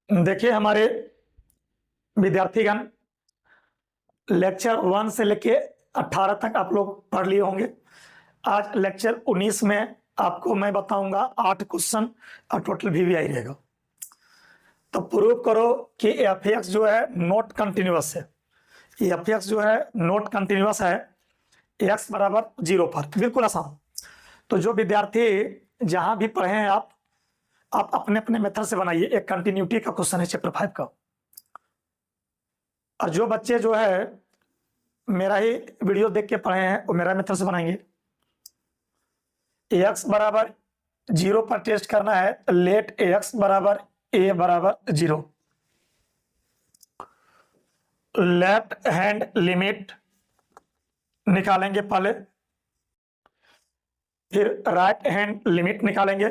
देखिए हमारे विद्यार्थीगण लेक्चर 1 से लेके 18 तक आप लोग पढ़ लिए होंगे। आज लेक्चर 19 में आपको मैं बताऊंगा 8 क्वेश्चन और टोटल वीवीआई रहेगा। तो प्रूव करो कि एफ एक्स जो है नॉट कंटिन्यूअस है। एफ एक्स जो है नॉट कंटिन्यूअस है एक्स बराबर 0 पर। बिल्कुल आसान। तो जो विद्यार्थी जहां भी पढ़े हैं आप अपने अपने मेथड से बनाइए। एक कंटिन्यूटी का क्वेश्चन है चैप्टर 5 का। और जो बच्चे जो है मेरा ही वीडियो देख के पढ़े हैं वो मेरा मेथड से बनाएंगे। एक्स बराबर 0 पर टेस्ट करना है तो लेट एक्स बराबर ए बराबर 0। लेफ्ट हैंड लिमिट निकालेंगे पहले, फिर राइट हैंड लिमिट निकालेंगे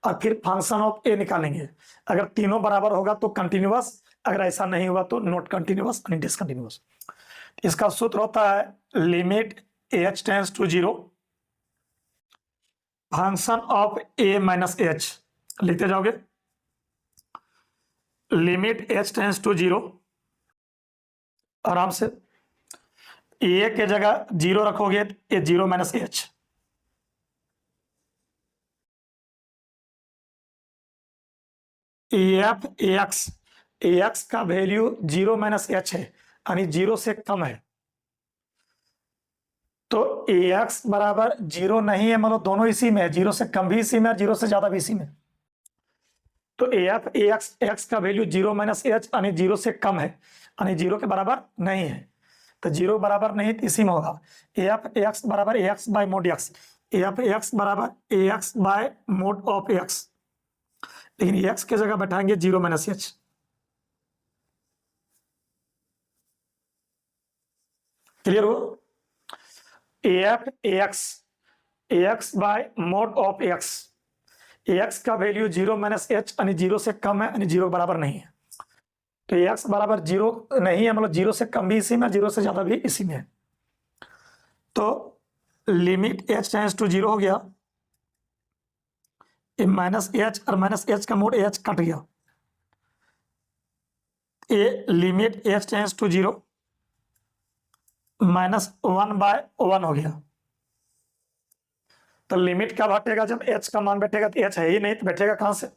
और फिर फंक्शन ऑफ ए निकालेंगे। अगर तीनों बराबर होगा तो कंटिन्यूअस, अगर ऐसा नहीं हुआ तो नॉट कंटिन्यूअस यानी डिसकंटिन्यूअस। इसका सूत्र होता है limit h tends to 0 function of a minus h. लिखते जाओगे लिमिट एच टेंस टू 0, आराम से ए के जगह 0 रखोगे तो ए 0 minus H. F x x का वैल्यू 0 माइनस एच है यानी 0 से कम है। तो एक्स बराबर 0 नहीं है, मतलब दोनों इसी में है, 0 से कम भी इसी में, 0 से ज्यादा भी इसी में। तो एफ एक्स एक्स का वैल्यू 0 माइनस एच यानी 0 से कम है यानी 0 के बराबर नहीं है। तो 0 बराबर नहीं तो इसी में होगा। एफ एक्स बराबर x by mod x. F x बराबर x by mod of x, लेकिन एक्स की जगह बैठाएंगे 0 माइनस एच। क्लियर हो? F x x by mod of x, x का वैल्यू 0 माइनस एच यानी 0 से कम है यानी 0 बराबर नहीं है। तो एक्स बराबर 0 नहीं है, मतलब 0 से कम भी इसी में, 0 से ज्यादा भी इसी में है। तो लिमिट एच टेंस टू 0 हो गया, माइनस एच और माइनस एच का मोड एच कट गया। A limit h tends to 0 minus 1 by 1 हो गया। तो लिमिट कब हटेगा? जब एच का मान बैठेगा। तो एच है ही नहीं तो बैठेगा कहां से?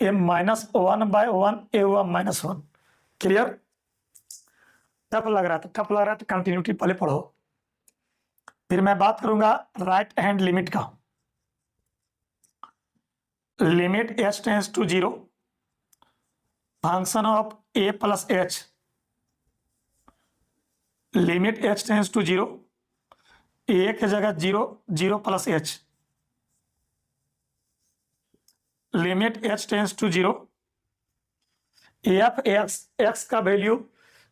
ए माइनस 1 बाय 1 ए हुआ माइनस 1। क्लियर? टफ लग रहा था, टफ लग रहा है तो कंटिन्यूटी पहले पढ़ो, फिर मैं बात करूंगा राइट हैंड लिमिट का। Limit h tends to 0 function of a plus h. Limit h tends to 0 a की जगह 0 0 plus h. Limit h tends to 0 f x x का वैल्यू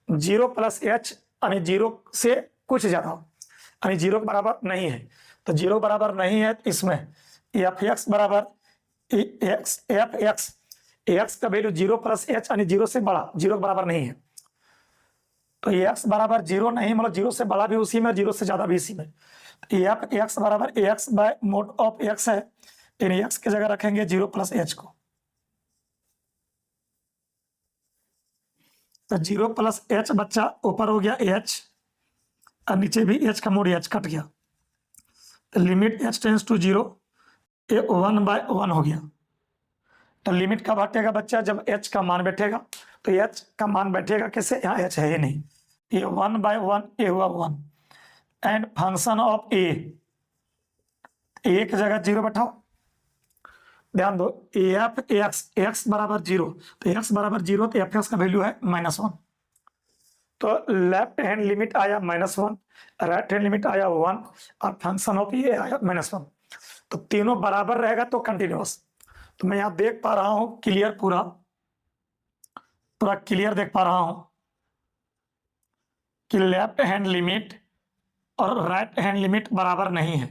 0 प्लस एच यानी 0 से कुछ ज्यादा यानी 0 के बराबर नहीं है। तो 0 बराबर नहीं है तो इसमें एफ एक्स बराबर एक्स एफ एक्स एक्स का वैल्यू 0 प्लस एच यानी 0 से बड़ा, 0 के बराबर नहीं है। तो एक्स बराबर 0 नहीं, मतलब 0 से बड़ा भी उसी में, 0 से ज्यादा भी इसी में। एफ एक्स बराबर x by mod of x है, यानी एक्स की जगह रखेंगे 0 प्लस एच को। तो 0 प्लस एच बच्चा ऊपर हो गया एच और नीचे भी एच का मोड एच कट गया। तो limit h tends to 0 a 1 by 1 हो गया। तो लिमिट कब हटेगा बच्चा? जब एच का मान बैठेगा। तो एच का मान बैठेगा कैसे? यहाँ एच है ही नहीं। ये 1 बाय 1 ए हुआ 1 एंड फंक्शन ऑफ ए की जगह 0 बैठाओ। ध्यान दो एफ एक्स एक्स बराबर 0, तो एक्स बराबर 0 तो एफ एक्स का वैल्यू है -1। तो लेफ्ट हैंड लिमिट आया -1, राइट हैंड लिमिट आया 1 और फंक्शन ऑफ ए आया -1। तो तीनों बराबर रहेगा तो कंटिन्यूअस। तो मैं यहाँ देख पा रहा हूँ क्लियर, पूरा पूरा क्लियर देख पा रहा हूँ कि लेफ्ट हैंड लिमिट और राइट हैंड लिमिट बराबर नहीं है।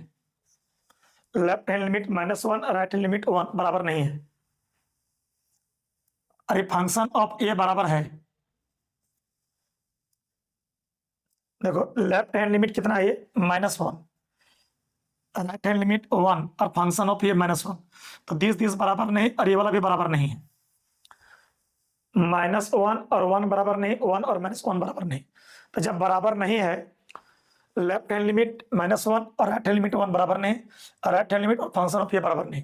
Left hand limit -1, right hand limit 1 बराबर नहीं है। अरे फंक्शन ऑफ ए बराबर है। देखो लेफ्ट हैंड लिमिट कितना है? -1, राइट हैंड लिमिट 1 और फंक्शन ऑफ ए -1। तो दिस बराबर नहीं और ये वाला भी बराबर नहीं है। -1 और 1 बराबर नहीं, 1 और -1 बराबर नहीं। तो जब बराबर नहीं है, लेफ्ट हैंड लिमिट -1 और राइट हैंड लिमिट 1 बराबर नहीं, और राइट हैंड लिमिट और फंक्शन ऑफ ये बराबर नहीं।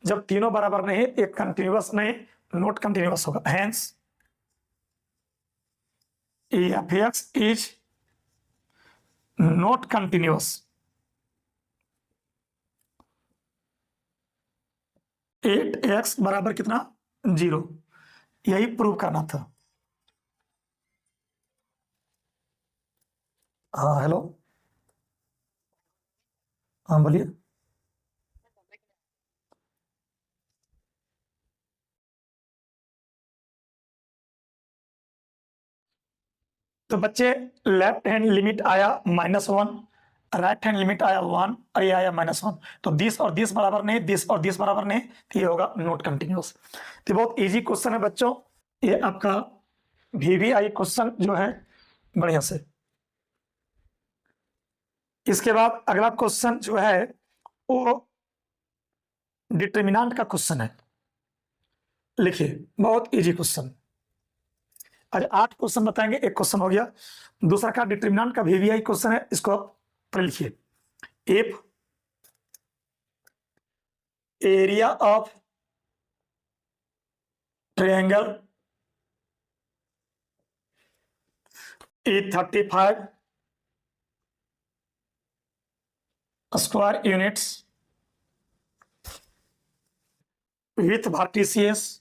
जब तीनों बराबर नहीं, एक कंटिन्यूअस नहीं, नॉट कंटिन्यूअस होगा। Hence f(x) is not continuous. 8x बराबर कितना? 0। यही प्रूव करना था। हाँ हेलो, हाँ बोलिए। तो बच्चे लेफ्ट हैंड लिमिट आया -1, राइट हैंड लिमिट आया 1 और ये आया -1। तो 10 और 10 बराबर नहीं, 10 और 10 बराबर नहीं, तो ये होगा नॉट कंटिन्यूअस। तो बहुत इजी क्वेश्चन है बच्चों, ये आपका VVI क्वेश्चन जो है बढ़िया से। इसके बाद अगला क्वेश्चन जो है वो डिटर्मिनेंट का क्वेश्चन है। लिखिए, बहुत इजी क्वेश्चन। आज 8 क्वेश्चन बताएंगे, एक क्वेश्चन हो गया। दूसरा का डिटर्मिनेंट का VVI क्वेश्चन है, इसको आप पढ़ लिखिए। If area of triangle is 35 square units with vertices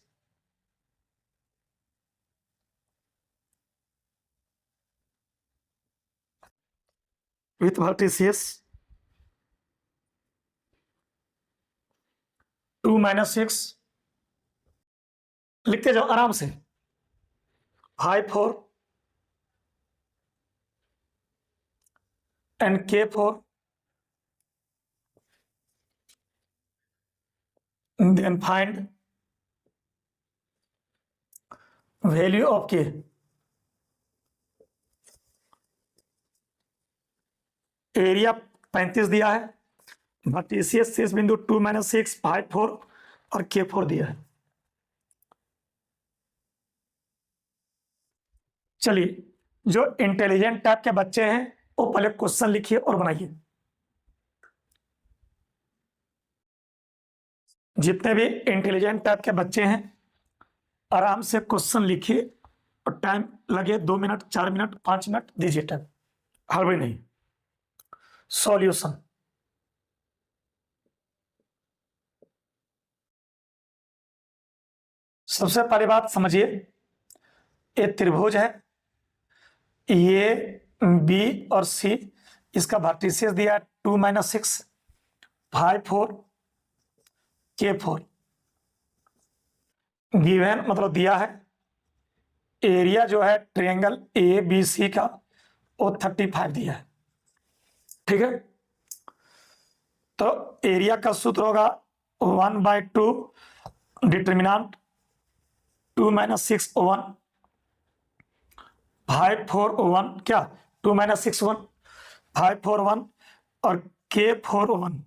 with vertices 2 - 6, लिखते जाओ आराम से। 5 4 and K4, then find value of K। Area 35 दिया है, वर्टिसियस शीर्ष बिंदु 2 - 6, 5 4 और K4 दिया है। चलिए, जो इंटेलिजेंट टाइप के बच्चे हैं वो पहले क्वेश्चन लिखिए और बनाइए। जितने भी इंटेलिजेंट टाइप के बच्चे हैं आराम से क्वेश्चन लिखिए, और टाइम लगे 2 मिनट, 4 मिनट, 5 मिनट दीजिए टाइम, हड़बड़ी नहीं। सॉल्यूशन, सबसे पहली बात समझिए, ये त्रिभुज है, ये B और C, इसका वर्टिसिस दिया 2 - 6, 5 4, K4 गिवन, मतलब दिया है। एरिया जो है ट्रायंगल ABC का वो 35 दिया है, ठीक है। तो एरिया का सूत्र होगा 1/2 डिटर्मिनेंट 2 - 6 1, 5 4 1, क्या 2 - 6 1, 5 4 1 और K4 1,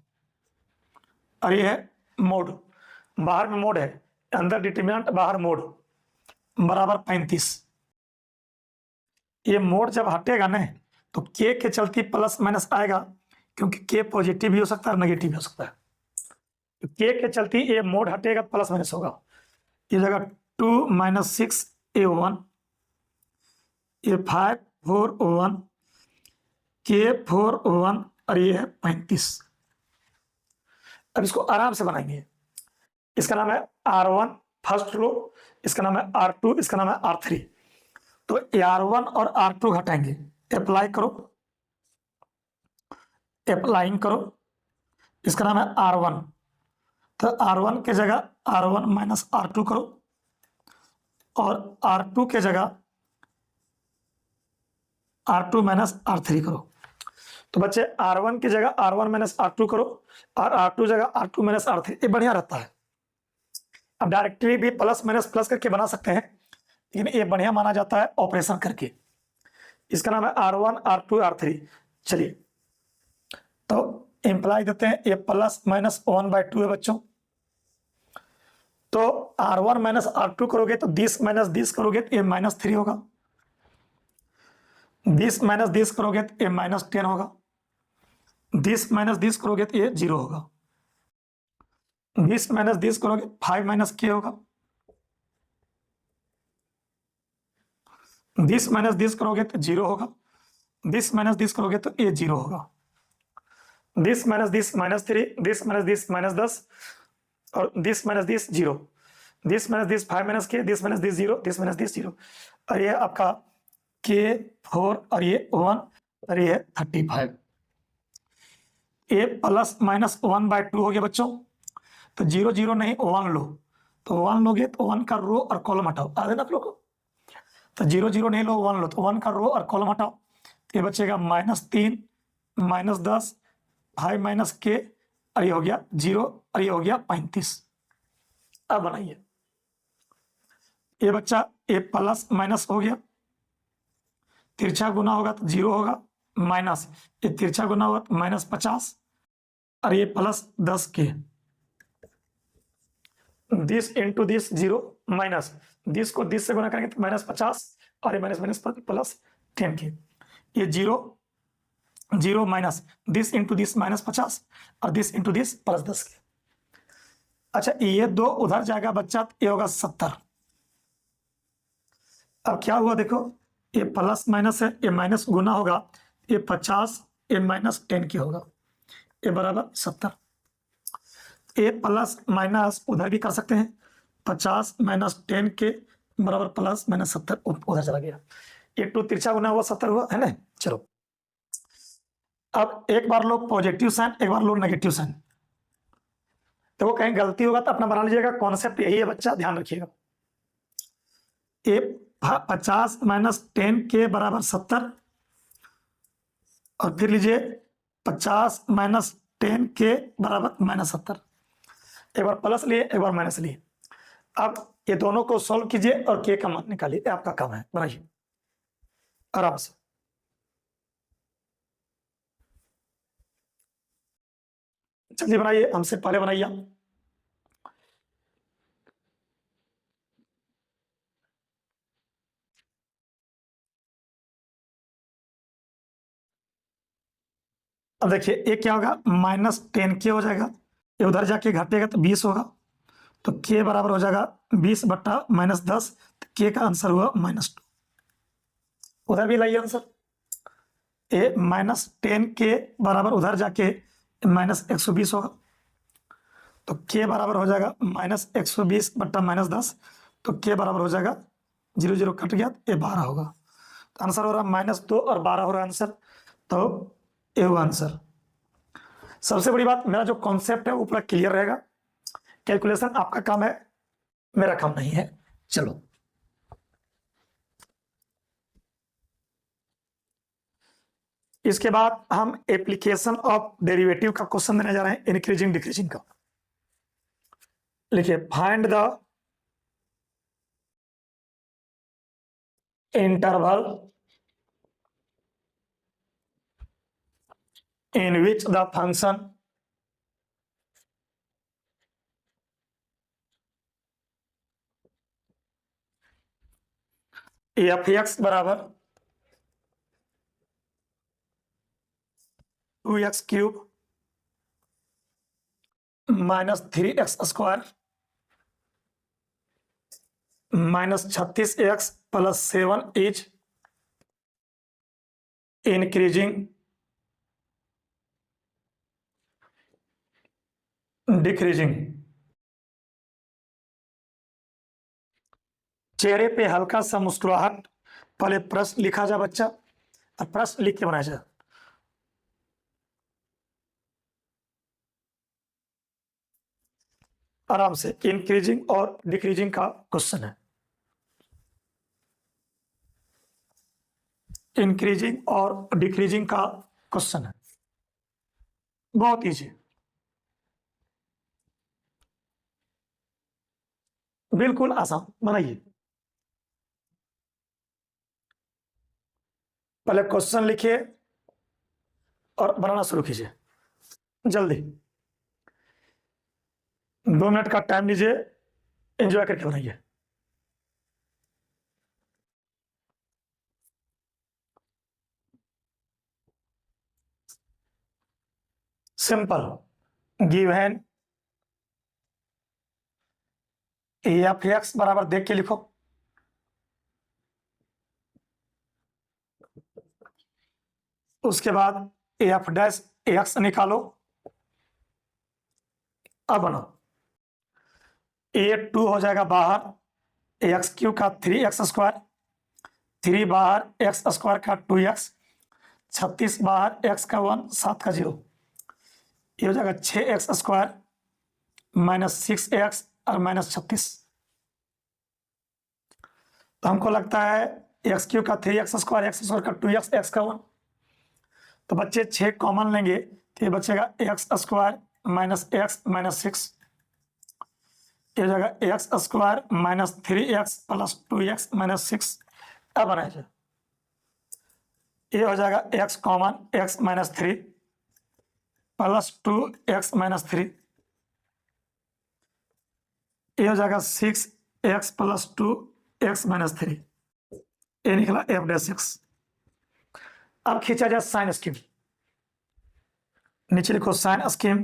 और ये है मोड, बाहर में मोड है, अंदर डिटर्मिनेंट बाहर मोड, बराबर 35। ये मोड जब हटेगा ना तो K के चलती प्लस माइनस आएगा, क्योंकि K पॉजिटिव भी हो सकता है, नेगेटिव भी हो सकता है। तो K के चलती ये मोड हटेगा, प्लस माइनस होगा। ये जगह 2 - 6 A1, ये 5 4 1, K4 1 और ये है 35। अब इसको आराम से बनाएंगे। इसका नाम है R1 फर्स्ट रो, इसका नाम है R2, इसका नाम है R3। तो R1 और R2 घटाएंगे, अप्लाई करो, अप्लाइंग करो। इसका नाम है R1, तो R1 के जगह R1 - R2 करो, और R2 के जगह R2 - R3 करो। तो बच्चे R1 की जगह R1 - R2 करो, और R2 जगह R2 - R3, ये बढ़िया रहता है। अब डायरेक्टली भी प्लस माइनस प्लस करके बना सकते हैं, लेकिन ये बढ़िया माना जाता है ऑपरेशन करके। इसका नाम है R1 R2 R3। चलिए, तो इंप्लाई देते हैं, ये प्लस माइनस 1/2 है बच्चों। तो R1 माइनस R2 करोगे तो 20 माइनस 20 करोगे तो ये -3 होगा, 20 माइनस 20 करोगे तो ये -10 होगा, 20 माइनस 20 करोगे तो ये 0 होगा, 20 माइनस 20 करोगे 5 माइनस k होगा, 20 माइनस 20 करोगे तो 0 होगा, 20 माइनस 20 करोगे तो ये 0 होगा, 20 माइनस 20 -3, 20 माइनस 20 -10 और 20 minus 20 0, 20 minus 20 5 minus k, 20 minus 20 0, 20 minus 20 0 और ये आपका k 4 और ये 1 और ये 35। ये प्लस माइनस 1/2 हो गया बच्चों। तो 0 0 नहीं 1 लो, तो 1 लोगे तो 1 का रो और कॉलम हटाओ, आ देना आप लोग को। तो 0 0 नहीं लो 1 लो, तो 1 का रो और कॉलम हटाओ, तो ये बचेगा -3 -10 5 माइनस k और ये हो गया 0 और ये हो गया 35। अब बनाइए, ये बच्चा ये प्लस माइनस हो गया, तिरछा गुना होगा तो 0 होगा, माइनस ये तिरछा गुना होगा तो -50 और ये +10 k, 10 इंटू 10 0 माइनस 10 को 10 से गुना करेंगे तो -50 और ये माइनस माइनस +10 k, ये 0 0 माइनस 10 इंटू 10 -50 और 10 इंटू 10 +10 k। अच्छा ये 2 उधर जाएगा बच्चा तो ये होगा 70। अब क्या हुआ देखो, ये प्लस माइनस है, ये माइनस गुना होगा, ये 50 ये -10 की होगा, ये बराबर 70। ये प्लस माइनस उधर भी कर सकते हैं, 50 -10 के बराबर प्लस -70 उधर चला गया, ये 2 तिरछा गुना हुआ 70 हुआ है ना। चलो अब एक बार लो पॉजिटिव साइन, एक बार लो नेगेटिव साइन, तो वो कहीं गलती होगा तो अपना बना लीजिएगा, कॉन्सेप्ट यही है बच्चा, ध्यान रखिएगा। ये 50 -10 के बराबर 70 और फिर लीजिए 50 -10 के बराबर -70, एक बार प्लस लिए एक बार माइनस लिए। अब ये दोनों को सॉल्व कीजिए और के का मान निकालिए, ये आपका काम है, बनाइए आराम से। जल्दी बनाइए, हमसे पहले बनाइए। अब देखिए ये क्या होगा, -10 के हो जाएगा, ये उधर जाके घटेगा तो 20 होगा, तो के बराबर हो जाएगा 20 बट्टा -10, तो के का आंसर हुआ -2। उधर भी लाइए आंसर, ये -10 के बराबर उधर जाके -120 होगा, तो के बराबर हो जाएगा -120 बट्टा -10, तो के बराबर हो जाएगा 0 0 कट गया, ये 12 होगा, तो आंसर हो रहा है -2 और 12 हो रहा है आंसर, तो ये हुआ आंसर। सबसे बड़ी बात, मेरा जो कॉन्सेप्ट है वो पूरा क्लियर रहेगा, कैलकुलेशन आपका काम है, मेरा काम नहीं है। चलो इसके बाद हम एप्लीकेशन ऑफ डेरिवेटिव का क्वेश्चन देने जा रहे हैं, इंक्रीजिंग डिक्रीजिंग का। लिखिए, find the interval in which the function f(x) बराबर 2x³ -3x² -36x + 7 is increasing decreasing. चेहरे पे हल्का सा मुस्कुराहट, पहले प्रश्न लिखा जा बच्चा, और प्रश्न लिख के बनाया जाए। आराम से, इंक्रीजिंग और डिक्रीजिंग का क्वेश्चन है, इंक्रीजिंग और डिक्रीजिंग का क्वेश्चन है, बहुत ईजी, बिल्कुल आसान। बनाइए, पहले क्वेश्चन लिखिए और बनाना शुरू कीजिए जल्दी। 2 मिनट का टाइम लीजिए, एंजॉय करके बनाइए। सिंपल, गिवन एफ एक्स बराबर देख के लिखो, उसके बाद एफ डैश एक्स निकालो। अब बनो, ए 2 हो जाएगा बाहर, एक्स क्यू का 3x², 3 बाहर एक्स स्क्वायर का 2x, 36 बाहर एक्स का 1, 7 का 0, ये हो जाएगा 6x² -6x और -36। तो हमको लगता है एक्स क्यू का 3x², एक्स स्क्वायर का 2x, एक्स का 1। तो बच्चे 6 कॉमन लेंगे तो ये बचेगा x² -x -6, ये हो जाएगा x² -3x + 2x -6। अब बनाइए, ये हो जाएगा x कॉमन x -3 + 2x -3, ये हो जाएगा 6x + 2x -3, ये निकला f डैश x। अब खींचा जाए साइन स्कीम, नीचे लिखो sign scheme.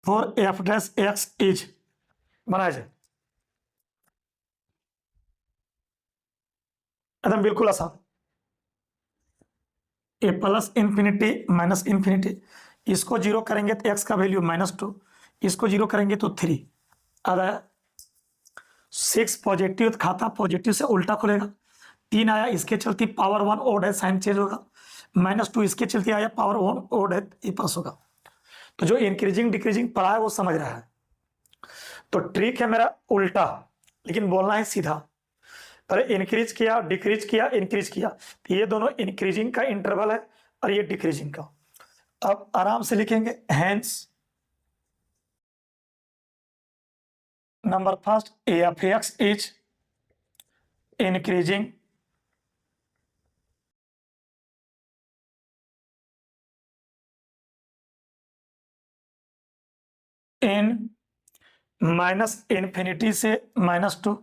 For f dash x is, बनाया जाए एकदम बिल्कुल आसान। A plus infinity minus infinity, इसको जीरो करेंगे तो एक्स का वैल्यू -2, इसको जीरो करेंगे तो 3 आ गया। 6 पॉजिटिव खाता पॉजिटिव से उल्टा खुलेगा, 3 आया इसके चलते पावर 1 ओड है, साइन चेंज होगा। -2 इसके चलते आया पावर 1 ओड है, ये पास होगा। तो जो इंक्रीजिंग डिक्रीजिंग पढ़ा है वो समझ रहा है। तो ट्रिक है मेरा उल्टा, लेकिन बोलना है सीधा। पहले इंक्रीज किया डिक्रीज किया इंक्रीज किया, तो ये दोनों इंक्रीजिंग का इंटरवल है और ये डिक्रीजिंग का। अब आराम से लिखेंगे, hence number first f x is increasing in -minus infinity से -2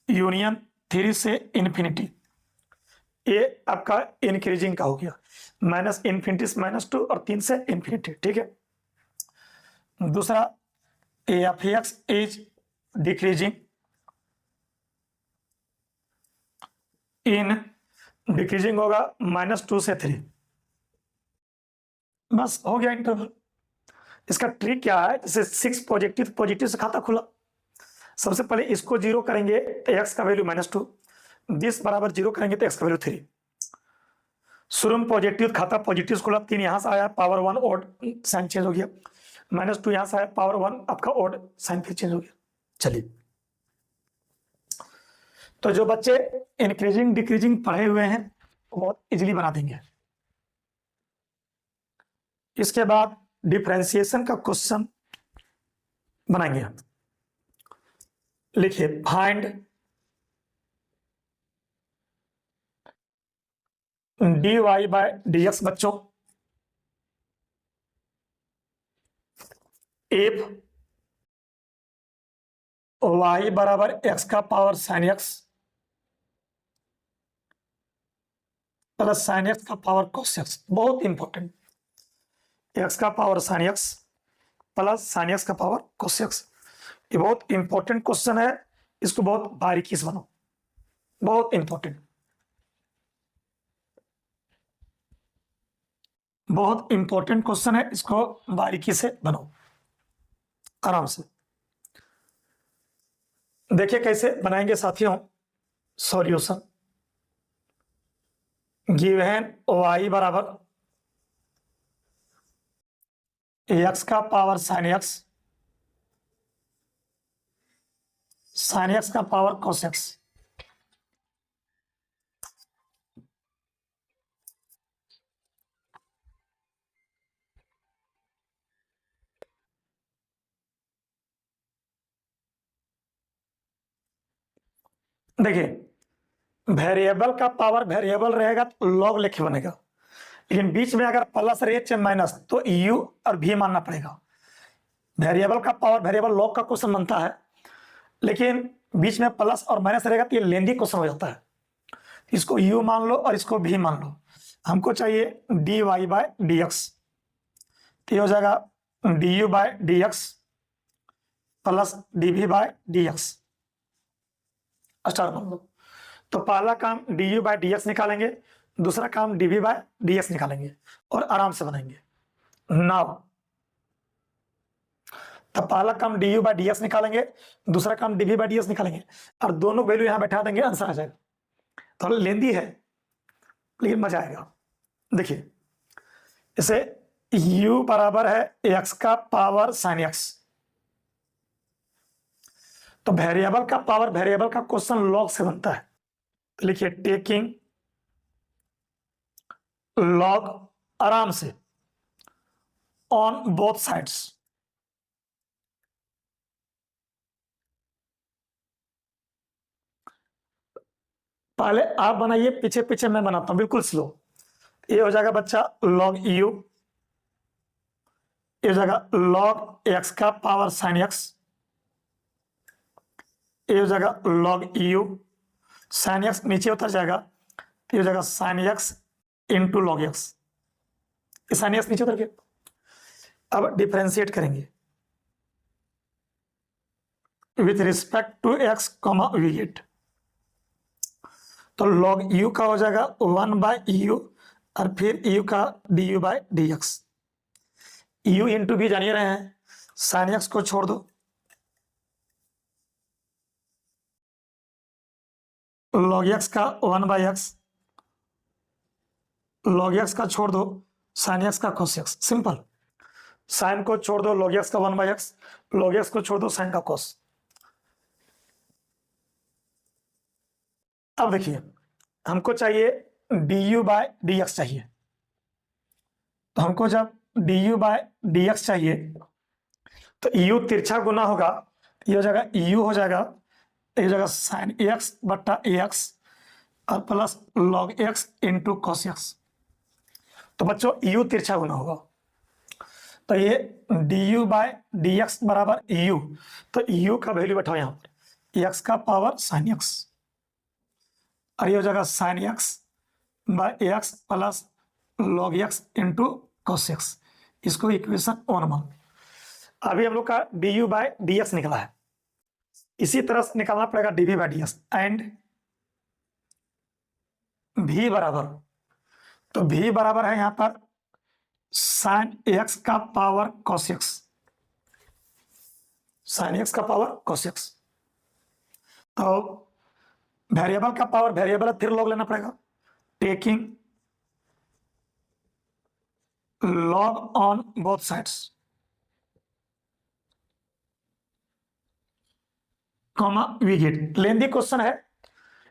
यूनियन 3 से इंफिनिटी, ये आपका इंक्रीजिंग का हो गया। -इंफिनिटी से -2 और 3 से इंफिनिटी, ठीक है। दूसरा F x is decreasing in, decreasing होगा -2 से 3, बस हो गया इंटरवल। इसका ट्रिक क्या है, जैसे 6 पॉजिटिव पॉजिटिव से खाता खुला, सबसे पहले इसको जीरो करेंगे तो एक्स का वैल्यू -2, 10 बराबर जीरो करेंगे तो एक्स का वैल्यू 3। शुरू में पॉजिटिव खाता पॉजिटिव खुला, 3 यहां से आया पावर 1 ओड, साइन चेंज हो गया। -2 यहां से आया पावर 1 आपका ओड, साइन फिर चेंज हो गया। चलिए, तो जो बच्चे इंक्रीजिंग डिक्रीजिंग पढ़े हुए हैं वो बहुत इजीली बना देंगे। इसके बाद डिफरेंशिएशन का क्वेश्चन बनाएंगे हम। लिखिए, फाइंड dy/dx बच्चों, इफ y बराबर x का power sin x plus sin x का पावर cos x, बहुत इंपॉर्टेंट, x का power sin x plus sin x का पावर cos x, ये बहुत इंपॉर्टेंट क्वेश्चन है, इसको बहुत बारीकी से बनो, बहुत इंपॉर्टेंट, बहुत इंपॉर्टेंट क्वेश्चन है, इसको बारीकी से बनो आराम से। देखिए कैसे बनाएंगे साथियों सॉल्यूशन। गिवन y बराबर x का पावर sin x का पावर cos x, देखिए वेरिएबल का पावर वेरिएबल रहेगा तो लॉग लिख बनेगा, लेकिन बीच में अगर प्लस एच माइनस तो यू और भी मानना पड़ेगा। वेरिएबल का पावर वेरिएबल लॉग का क्वेश्चन बनता है, लेकिन बीच में प्लस और माइनस रहेगा तो ये लेंदी क्वेश्चन हो जाता है। इसको u मान लो और इसको भी मान लो। हमको चाहिए dy बाय dx, तो ये हो जाएगा du by dx plus dv by dx। Star मान लो। तो पहला काम du बाय dx निकालेंगे, दूसरा काम dv बाय dx निकालेंगे और आराम से बनाएंगे। नाउ तो पहला काम du बाय dx निकालेंगे, दूसरा काम dv बाय dx निकालेंगे और दोनों वैल्यू यहां बैठा देंगे, आंसर आ जाएगा। थोड़ा लेंदी है लेकिन मजा आएगा। देखिए इसे u बराबर है x का पावर sin x, तो वेरिएबल का पावर वेरिएबल का क्वेश्चन लॉग से बनता है। तो लिखिए टेकिंग लॉग आराम से ऑन बोथ साइड्स। पहले आप बनाइए, पीछे पीछे मैं बनाता हूं बिल्कुल स्लो। ये हो जाएगा बच्चा log u, ये हो जाएगा log x का पावर sin x, ये हो जाएगा log u, sin x नीचे उतर जाएगा, ये हो जाएगा sin x into log x, ये sin x नीचे उतर गया। अब डिफरेंशिएट करेंगे with respect to x comma we get, तो log u का हो जाएगा 1 बाय u और फिर u का du by dx। u into भी जानिए रहे हैं, sin x को छोड़ दो, log x का 1 बाय x, log x का छोड़ दो, sin x का cos x। सिंपल, sin को छोड़ दो, log x का 1 बाय x, log x को छोड़ दो, sin का cos। अब देखिए हमको चाहिए du बाय dx चाहिए, तो हमको जब du बाय dx चाहिए तो u तिरछा गुना होगा, ये हो जाएगा u हो जाएगा, ये हो जाएगा sin x बट्टा ax और plus log x into cos x। तो बच्चों u तिरछा गुना होगा, तो ये du बाय dx बराबर u, तो u का वैल्यू बैठाओ यहाँ पर, x का पावर sin x और ये हो जाएगा sin x by x plus log x into cos x। इसको इक्वेशन 1 मान। अभी हम लोग का du बाय dx निकला है, इसी तरह से निकालना पड़ेगा dv by dx and v बराबर, तो v बराबर है यहां पर sin x का power cos x, sin x का पावर cos x। तो वेरिएबल का पावर वेरिएबल फिर लॉग लेना पड़ेगा, taking log on both sides comma we get. Lengthy question है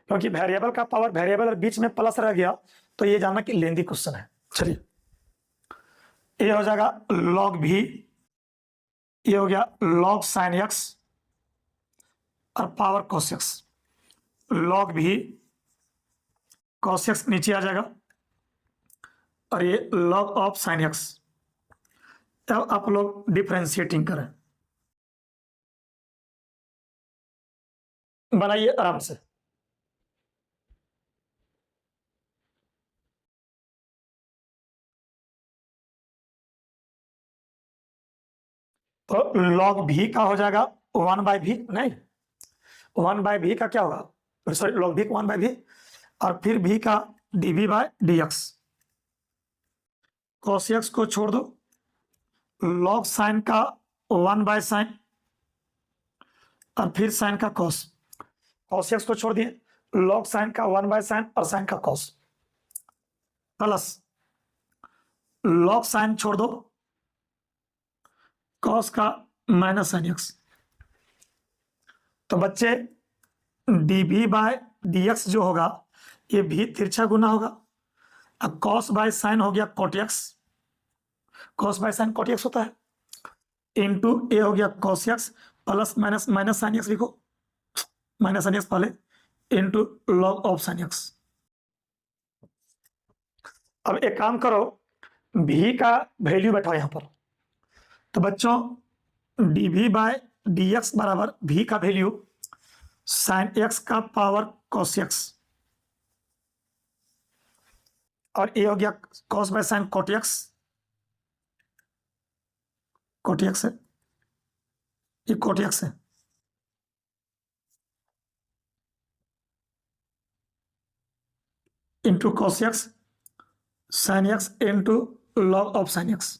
क्योंकि वेरिएबल का पावर वेरिएबल और बीच में प्लस रह गया, तो ये जानना कि लेंदी क्वेश्चन है। चलिए ये हो जाएगा log v, ये हो गया log sin x और power cos x, log v cos x नीचे आ जाएगा और ये log ऑफ sin x। तब आप लोग डिफरेंशिएटिंग करें, बनाइए आराम से। तो log v का हो जाएगा 1 बाय v, नहीं 1 बाय v का क्या होगा, sorry log v 1 by v और फिर v का dv by dx, cos x को छोड़ दो, log sin का 1 बाय sin और फिर sin का cos, cos x को छोड़ दिए, log sin का 1 बाय sin और sin का cos प्लस log sin छोड़ दो, cos का माइनस sin x। तो बच्चे dv बाय dx जो होगा ये भी तिरछा गुना होगा, अब cos बाय sin हो गया cot x, cos by sin cot x होता है, इंटू ए हो गया cos x plus minus minus sin x लिखो, माइनस sin x पहले into log of sin x। अब एक काम करो, भी का वैल्यू बैठाओ यहां पर। तो बच्चों dv बाय dx बराबर भी का वैल्यू साइन x का पावर cos x, और ये हो गया cos by sine cot x, है, ये cot x है, into cos x sine x into log of sine x।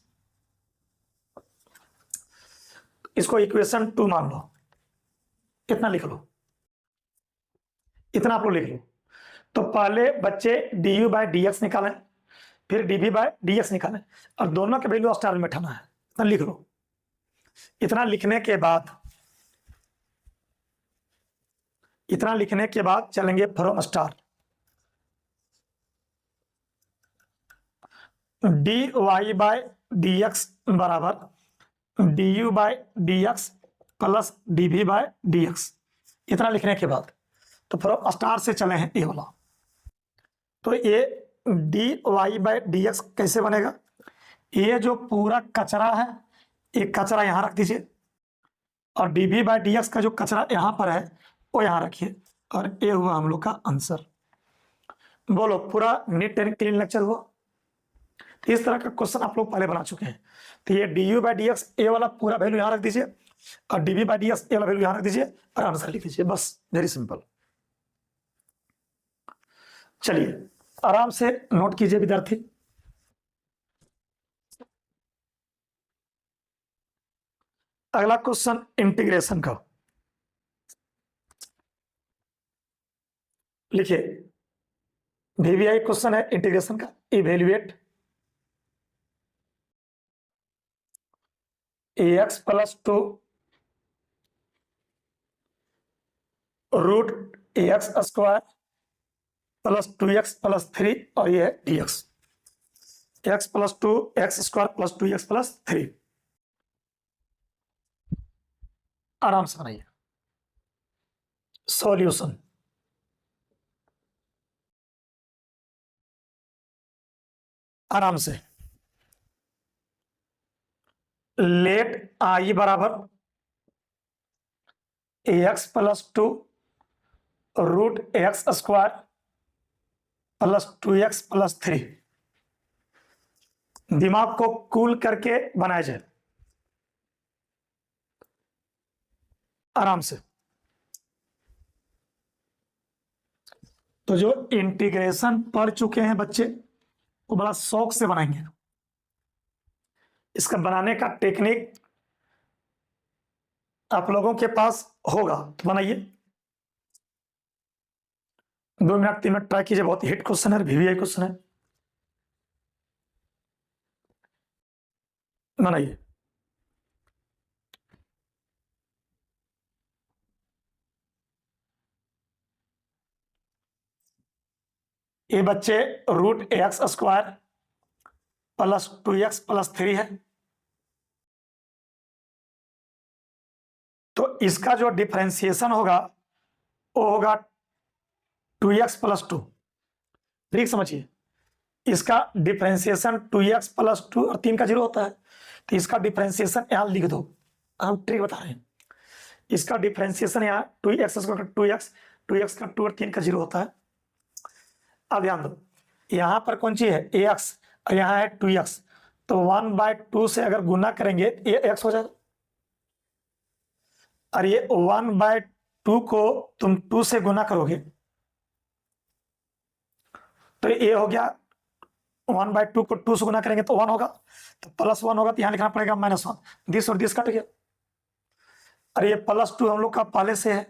इसको इक्वेशन 2 मान लो, इतना लिख लो, इतना आप लोग लिख लो। तो पहले बच्चे du बाय dx निकालें, फिर dv बाय dx निकालें, और दोनों के वैल्यू स्टार में बैठाना है, इतना लिख लो। इतना लिखने के बाद चलेंगे from star. dy by dx बराबर du by dx plus dv by dx। इतना लिखने के बाद तो फ्रॉम स्टार से चले हैं ये वाला। तो ये dy बाय dx कैसे बनेगा? ये जो पूरा कचरा है, एक कचरा यहां रख दीजिए, और dv बाय dx का जो कचरा यहां पर है वो यहां रखिए, और ये हुआ हम लोग का आंसर। बोलो, पूरा नीट एंड क्लीन लेक्चर हुआ। तो इस तरह का क्वेश्चन आप लोग पहले बना चुके हैं। तो ये du बाय dx ये वाला पूरा वैल्यू यहां रख दीजिए, और dv बाय dx ये वाला वैल्यू यहां रख दीजिए, और आंसर लिख दीजिए, बस वेरी सिंपल। चलिए आराम से नोट कीजिए विद्यार्थी। अगला क्वेश्चन इंटीग्रेशन का, लिखिए वीवीआई क्वेश्चन है इंटीग्रेशन का। Evaluate ax plus 2 root ax square plus 2x plus 3, और ये है dx, x plus 2 x square plus 2x plus 3। आराम से बनाइए। सॉल्यूशन, आराम से। लेट आई बराबर ax plus 2 root x square plus 2x plus 3। दिमाग को कूल करके बनाया जाए, आराम से। तो जो इंटीग्रेशन पढ़ चुके हैं बच्चे वो बड़ा शौक से बनाएंगे। इसका बनाने का टेक्निक आप लोगों के पास होगा, तो बनाइए। 2 मिनट 3 मिनट ट्राई कीजिए, बहुत हिट क्वेश्चन है, वीवीआई क्वेश्चन है, बनाइए। ये बच्चे root x square plus 2x plus 3 है, तो इसका जो डिफरेंशिएशन होगा वो होगा 2x प्लस 2। ठीक समझिए, इसका डिफरेंशिएशन 2x प्लस 2 और 3 का 0 होता है, तो इसका डिफरेंशिएशन यहां लिख दो। हम ट्रिक बता रहे हैं, इसका डिफरेंशिएशन यहाँ 2x स्क्वायर का 2x का 2 और 3 का 0 होता है। अब ध्यान दो, यहां पर कौन सी है ax, और यहां है 2x, तो 1/2 से अगर गुना करेंगे ये x हो जाएगा, और ये 1/2 को तुम 2 से गुना करोगे तो ये हो गया 1/2 को 2 से गुना करेंगे तो 1 होगा, तो प्लस 1 होगा, तो यहां लिखना पड़ेगा -1। दिस और दिस कट गया, और ये +2 हम लोग का पहले से है,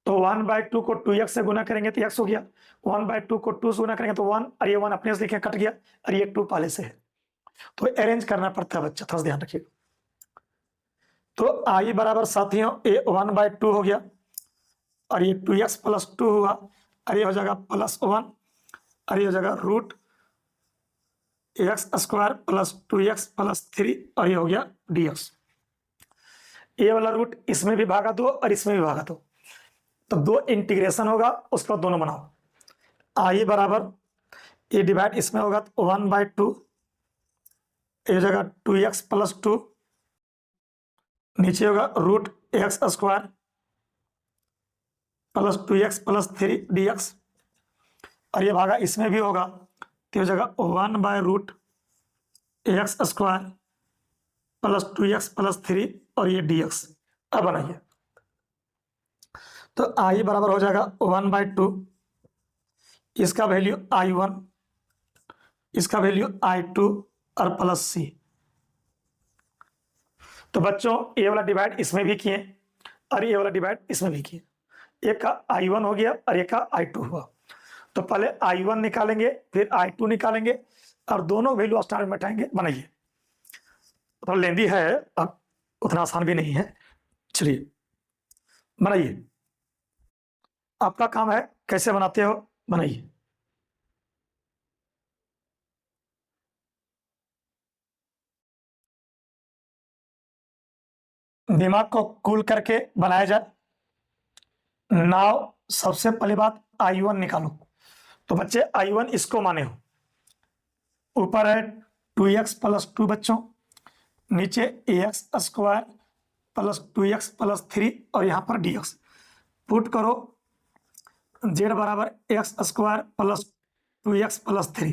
तो 1/2 को 2x से गुना करेंगे तो x हो गया, 1/2 को 2 से गुना करेंगे तो 1, और ये 1 अपने से लिखे कट गया, और ये 2 पहले से है। तो अरेंज करना पड़ता है बच्चा, थोड़ा ध्यान रखिएगा। तो आई बराबर साथियों ये 1/2 हो गया, और ये 2x प्लस 2 हुआ, और ये हो जाएगा +1, और ये हो जाएगा root x square plus 2x plus 3, और ये हो गया dx। ये वाला रूट इसमें भी भागा दो और इसमें भी भागा दो, तो 2 इंटीग्रेशन होगा, उसके बाद दोनों बनाओ। आई बराबर ये डिवाइड इसमें होगा तो 1/2, ये हो जाएगा 2x प्लस 2, नीचे होगा root x square plus 2x plus 3 dx, और ये भागा इसमें भी होगा तो हो जाएगा 1/√x square plus 2x plus 3 और ये dx। अब बनाइए तो i बराबर हो जाएगा 1/2, इसका वैल्यू i1, इसका वैल्यू i2 और प्लस c। तो बच्चों ये वाला डिवाइड इसमें भी किए और ये वाला डिवाइड इसमें भी किए, एक का i1 हो गया और एक का i2 हुआ। तो पहले i1 निकालेंगे फिर i2 निकालेंगे और दोनों वैल्यू स्टार में बैठाएंगे। बनाइए, तो लेंदी है, अब उतना आसान भी नहीं है। चलिए बनाइए, आपका काम है कैसे बनाते हो, बनाइए। दिमाग को कूल करके बनाया जाए। नाउ सबसे पहली बात i1 निकालो। तो बच्चे i1 इसको माने हो, ऊपर है 2x प्लस 2 बच्चों, नीचे ax square plus 2x plus 3 और यहाँ पर dx। पुट करो z बराबर x square plus 2x plus 3,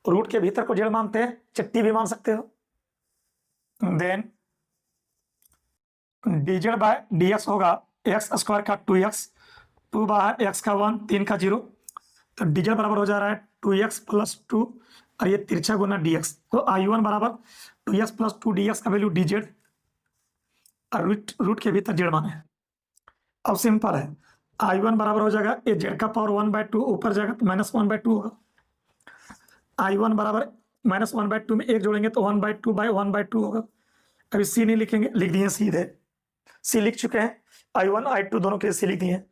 root के भीतर को z मानते हैं, चिट्टी भी मान सकते हो। देन dz बाय dx होगा एक्स स्क्वायर का 2x, 2 बाहर x का 1, 3 का 0, तो dz बराबर हो जा रहा है 2x प्लस 2 और ये तिरछा गुना dx। तो i1 बराबर 2x प्लस 2 dx का वैल्यू dz और रूट के भीतर z माने। अब सिंपल है, i1 बराबर हो जाएगा ये z का पावर 1/2, ऊपर जाएगा तो -1/2 होगा। i1 बराबर -1/2 में एक जोड़ेंगे तो 1/2/1/2 होगा। अभी c नहीं लिखेंगे, लिख दिए सीधे, c लिख चुके हैं, i1 i2 दोनों के c लिख दिए।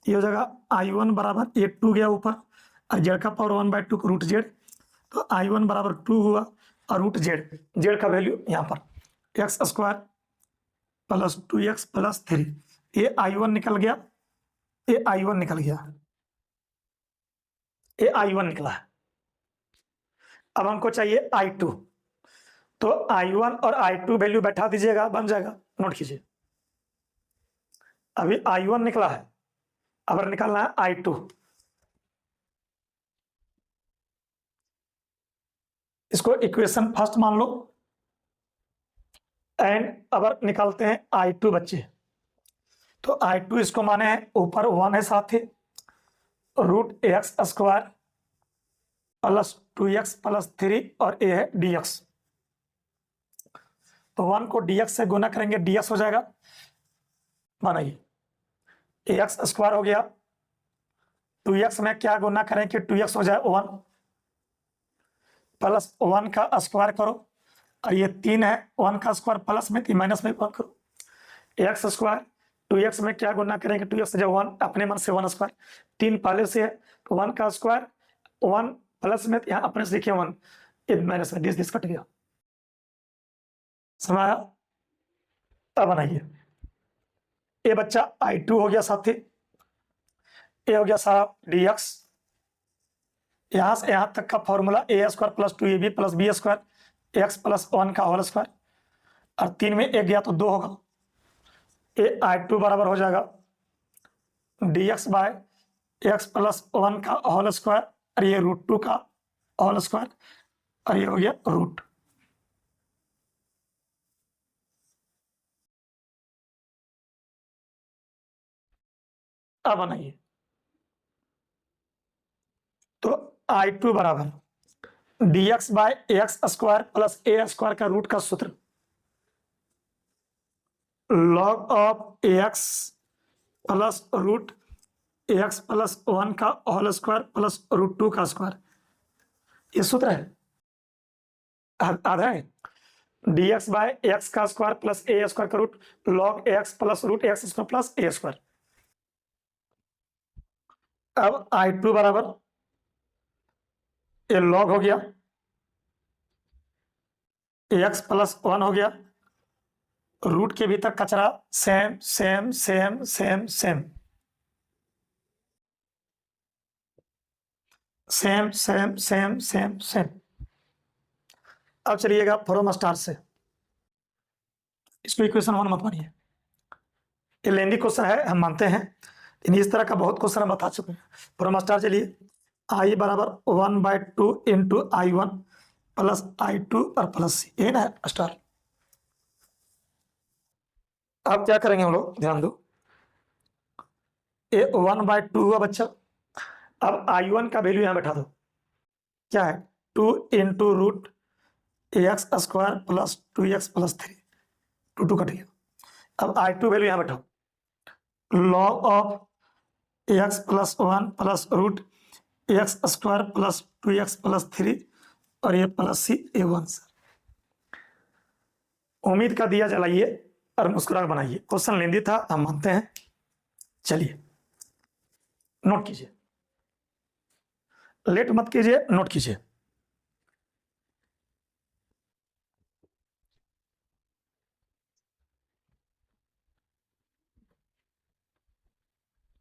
ये हो जाएगा i1 बराबर ये 2 गया ऊपर और z का पावर 1/2 को रूट z, तो i1 बराबर 2 हुआ और रूट z का वैल्यू यहाँ पर x square plus 2x plus 3, ये i1 निकल गया, ये i1 निकल गया, ये i1 निकला है। अब हमको चाहिए i2, तो i1 और i2 वैल्यू बैठा दीजिएगा, बन जाएगा, नोट कीजिए। अभी i1 निकला है, अब निकालना है i2। इसको इक्वेशन फर्स्ट मान लो एंड अब निकालते हैं i2 बच्चे। तो i2 इसको माने हैं, ऊपर 1 है साथ ही, root x square plus 2x plus 3 और ये है dx। तो 1 को dx से गुना करेंगे, dx हो जाएगा, बनाइए एक्स स्क्वायर हो गया, 2x में क्या गुना करें कि 2x हो जाए 1, प्लस 1 का स्क्वायर करो और ये 3 है, 1 का स्क्वायर प्लस में 3 माइनस में 1 करो, एक्स स्क्वायर 2x में क्या गुना करेंगे, 2x से 1, अपने मन से 1 स्क्वायर, 3 पहले से है तो 1 का स्क्वायर, 1 प्लस में यहाँ अपने से लिखिए 1, ये माइनस में दिस कट गया, समझ आया। अब बनाइए, ये बच्चा i2 हो गया साथी, ये हो गया सारा dx, यहां से यहां तक का formula a square plus 2ab plus b square x plus 1 का होल स्क्वायर, और 3 में 1 गया तो 2 होगा। ये i2 बराबर हो जाएगा dx बाय एक्स प्लस 1 का होल स्क्वायर और ये √2 का होल स्क्वायर और ये हो गया रूट। अब बनाइए, तो i2 बराबर dx by x square plus a square का रूट का सूत्र log of x plus root x plus 1 का होल स्क्वायर प्लस √2 का स्क्वायर, ये सूत्र है, आधा है dx बाय एक्स का स्क्वायर प्लस ए स्क्वायर का root log x plus root x square plus a square. अब i2 बराबर ये लॉग हो गया, एक्स प्लस 1 हो गया, रूट के भीतर कचरा same same same same same, same same same same same. अब चलिएगा फ्रॉम स्टार से, इसको इक्वेशन 1 मत मानिए, ये लेंदी क्वेश्चन है हम मानते हैं, लेकिन इस तरह का बहुत क्वेश्चन हम बता चुके हैं। फ्रॉम स्टार चलिए, आई बराबर 1/2 इंटू I1 प्लस I2 और प्लस सी, ये ना स्टार। अब क्या करेंगे हम लोग, ध्यान दो, ये 1/2 हुआ बच्चा। अब I1 का वैल्यू यहां बैठा दो, क्या है 2 into root x square plus 2x plus 3, 2 cut गया। अब I2 वैल्यू यहां बैठाओ, log of x plus 1 plus root x square plus 2x plus 3 और ये प्लस सी A1 सर। उम्मीद का दिया जलाइए और मुस्कुराहट बनाइए, क्वेश्चन लेंदी था हम मानते हैं। चलिए नोट कीजिए, लेट मत कीजिए, नोट कीजिए।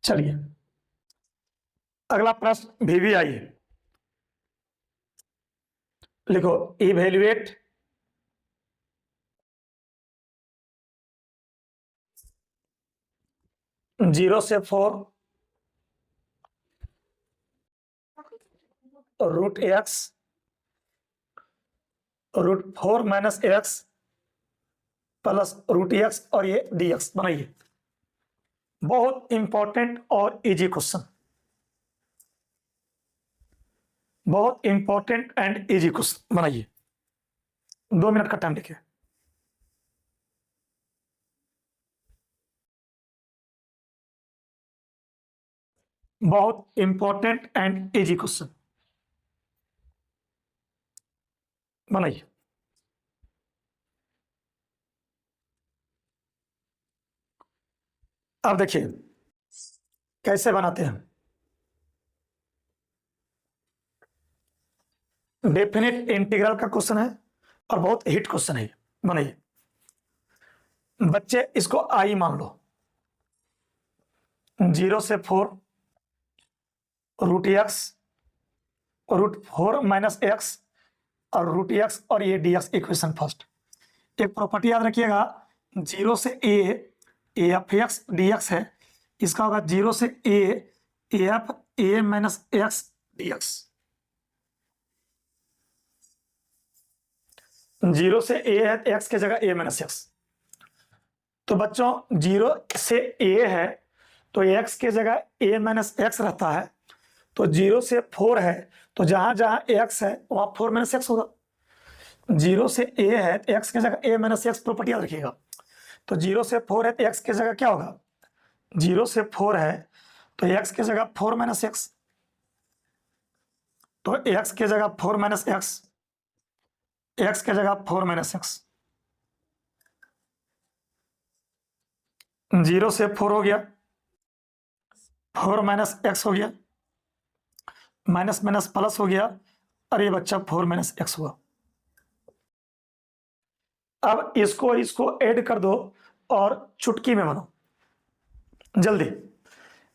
चलिए अगला प्रश्न भी आइए, लिखो इवेल्युएट जीरो से 4 root x root 4 minus x plus root x और ये dx बनाइए। बहुत इंपॉर्टेंट और इजी क्वेश्चन, बहुत इंपॉर्टेंट एंड इजी क्वेश्चन बनाइए। 2 मिनट का टाइम देखिए। बहुत इंपॉर्टेंट एंड इजी क्वेश्चन बनाइए। अब देखिए कैसे बनाते हैं। डेफिनेट इंटीग्रल का क्वेश्चन है और बहुत हिट क्वेश्चन है, बनाइए। बच्चे इसको आई मान लो, 0 से 4 root x root 4 minus x और रूट एक्स और ये dx इक्वेशन फर्स्ट। एक प्रॉपर्टी याद रखिएगा, 0 से a f x d x है, इसका होगा 0 से a f a minus x d x. 0 से a है एक्स के जगह a माइनस एक्स, तो बच्चों 0 से a है तो x के जगह a माइनस एक्स रहता है, तो 0 से 4 है तो जहां जहां x है वहां 4 माइनस एक्स होगा। 0 से a है तो x के जगह a माइनस एक्स, प्रॉपर्टी याद रखिएगा। तो 0 से 4 है तो x के जगह क्या होगा, 0 से 4 है तो x के जगह 4 माइनस एक्स, तो x के जगह 4 माइनस एक्स, x के जगह 4 माइनस एक्स। 0 से 4 हो गया, 4 माइनस एक्स हो गया, माइनस माइनस प्लस हो गया और ये बच्चा 4 माइनस एक्स हुआ। अब इसको इसको ऐड कर दो और चुटकी में बनो, जल्दी,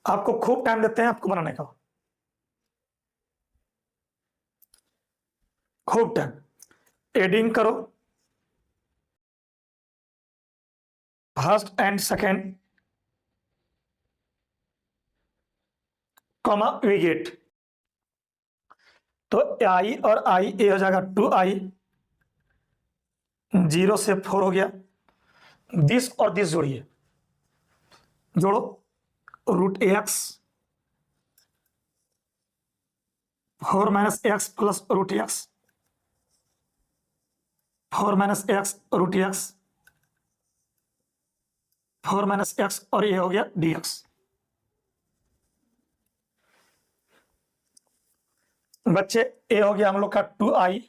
आपको खूब टाइम देते हैं आपको बनाने का, खूब टाइम। एडिंग करो first and second, comma we get, तो आई और आई ए हो जाएगा 2i, 0 से 4 हो गया, दिस और दिस जोड़िए, जोड़ो root x 4 minus x plus root x, 4 minus x root x, 4 minus x और ये हो गया dx। बच्चे ए हो गया हम लोग का 2i,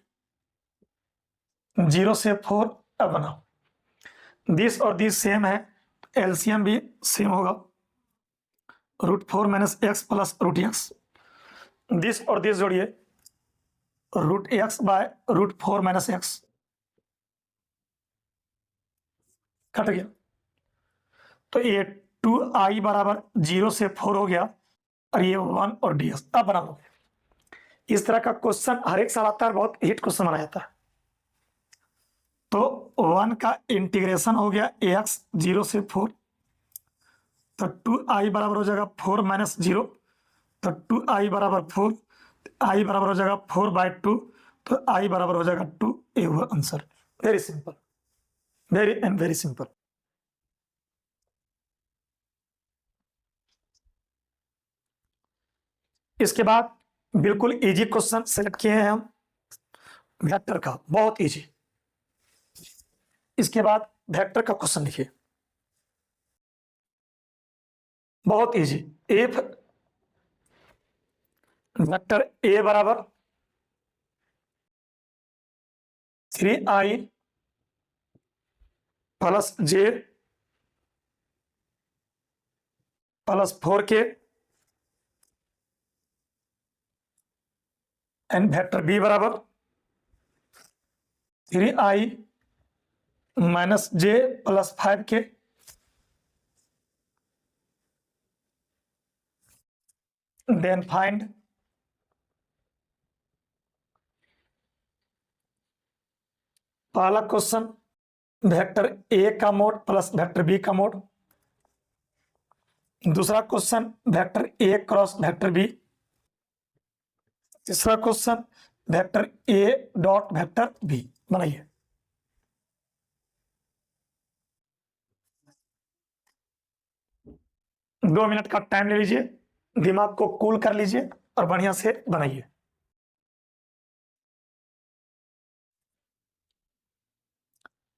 0 से 4, अब बनाओ दिस और दिस सेम है, एलसीएम भी सेम होगा, root 4 minus x plus root x, this और दिस जोड़िए root x by root 4 minus x, cut गया। तो ये 2i बराबर 0 से 4 हो गया और ये 1 और dx। अब बना लो, इस तरह का क्वेश्चन हर एक साल आता है, बहुत हिट क्वेश्चन माना जाता है। तो 1 का इंटीग्रेशन हो गया ax 0 से 4, तो 2i बराबर हो जाएगा 4 माइनस 0, तो 2i बराबर 4, i बराबर हो जाएगा 4/2, तो i बराबर हो जाएगा 2। ये हुआ answer. Very simple, very simple. इसके बाद बिल्कुल इजी क्वेश्चन सेलेक्ट किए हैं हम वेक्टर का, बहुत इजी। इसके बाद वेक्टर का क्वेश्चन लिखिए, बहुत इजी। इफ वेक्टर ए बराबर 3i plus j plus 4k and vector b बराबर 3i minus j plus 5k, then find पहला क्वेश्चन वेक्टर ए का मोड प्लस वेक्टर बी का मोड, दूसरा question vector a cross vector b, तीसरा question vector a dot vector b. बनाइए। दो minute का time ले लीजिए, दिमाग को कूल कर लीजिए और बढ़िया से बनाइए।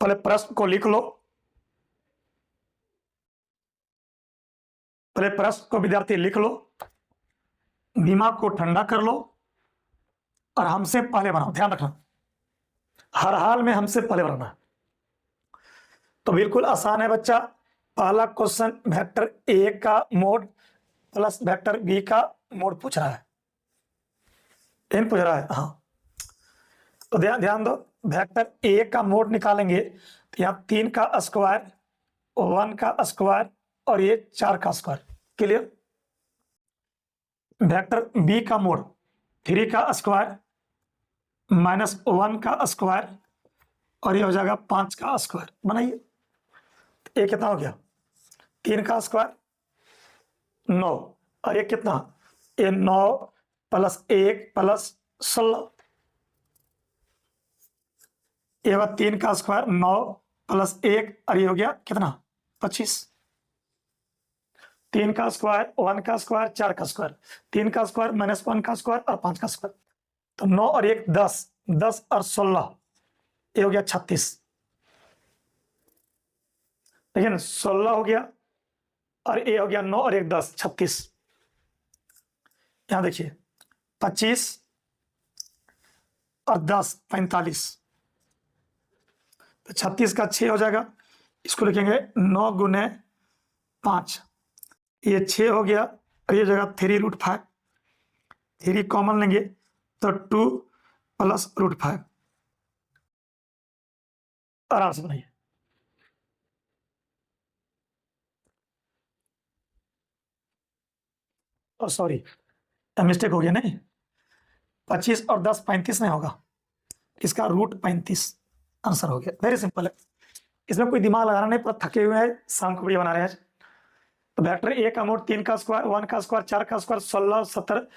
पहले प्रश्न को लिख लो, पहले प्रश्न को विद्यार्थी लिख लो, दिमाग को ठंडा कर लो और हमसे पहले बनाओ। ध्यान रखना, हर हाल में हमसे पहले बनाना है। तो बिल्कुल आसान है बच्चा। पहला क्वेश्चन वेक्टर ए का मोड प्लस वेक्टर बी का मोड पूछ रहा है, इन पूछ रहा है। हाँ, तो ध्यान दो, वेक्टर ए का मोड निकालेंगे तो यहाँ 3 का स्क्वायर, 1 का स्क्वायर और ये 4 का स्क्वायर। क्लियर। वेक्टर बी का मोड 3 का स्क्वायर माइनस 1 का स्क्वायर और ये हो जाएगा 5 का स्क्वायर। बनाइए। ये कितना हो गया? 3 का स्क्वायर 9 और ये कितना? ये 9 प्लस 1 प्लस 16। ये हुआ 3 का स्क्वायर 9 प्लस 1 और ये हो गया कितना? 25। 3 का स्क्वायर 1 का स्क्वायर 4 का स्क्वायर, 3 का स्क्वायर माइनस 1 का स्क्वायर और 5 का स्क्वायर। तो 9 और 1 10, 10 और 16 ये हो गया 36। लेकिन 16 हो गया और ये हो गया 9 और 1 10, 36। यहां देखिए 25 और 10 45, तो 36 का 6 हो जाएगा। इसको लिखेंगे 9 गुने 5, ये 6 हो गया और ये जगह 3√5, 3 कॉमन लेंगे तो 2 प्लस √5। आराम से बनाइए। सॉरी, मिस्टेक हो गया। नहीं, 25 और 10 35 नहीं होगा, इसका √35 आंसर हो गया। वेरी सिंपल है, इसमें कोई दिमाग लगाना नहीं, पूरा थके हुए हैं, शाम को वीडियो बना रहे हैं। तो वेक्टर ए का मोड 3 का स्क्वायर 1 का स्क्वायर 4 का स्क्वायर 16 17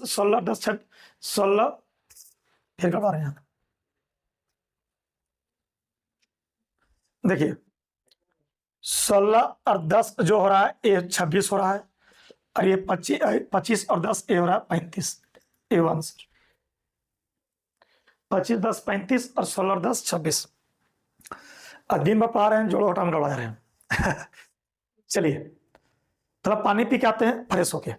16 10 16, फिर करवा रहे हैं। देखिए 16 और 10 जो हो रहा है ये 26 हो रहा है और ये 25 और 10 ये हो रहा है 35। ये आंसर 25 10 35 और 16 और 10 26। दिन भर पढ़ा रहे हैं, जोड़ो घटा में लगा रहे हैं। चलिए थोड़ा पानी पी के आते हैं फ्रेश होके।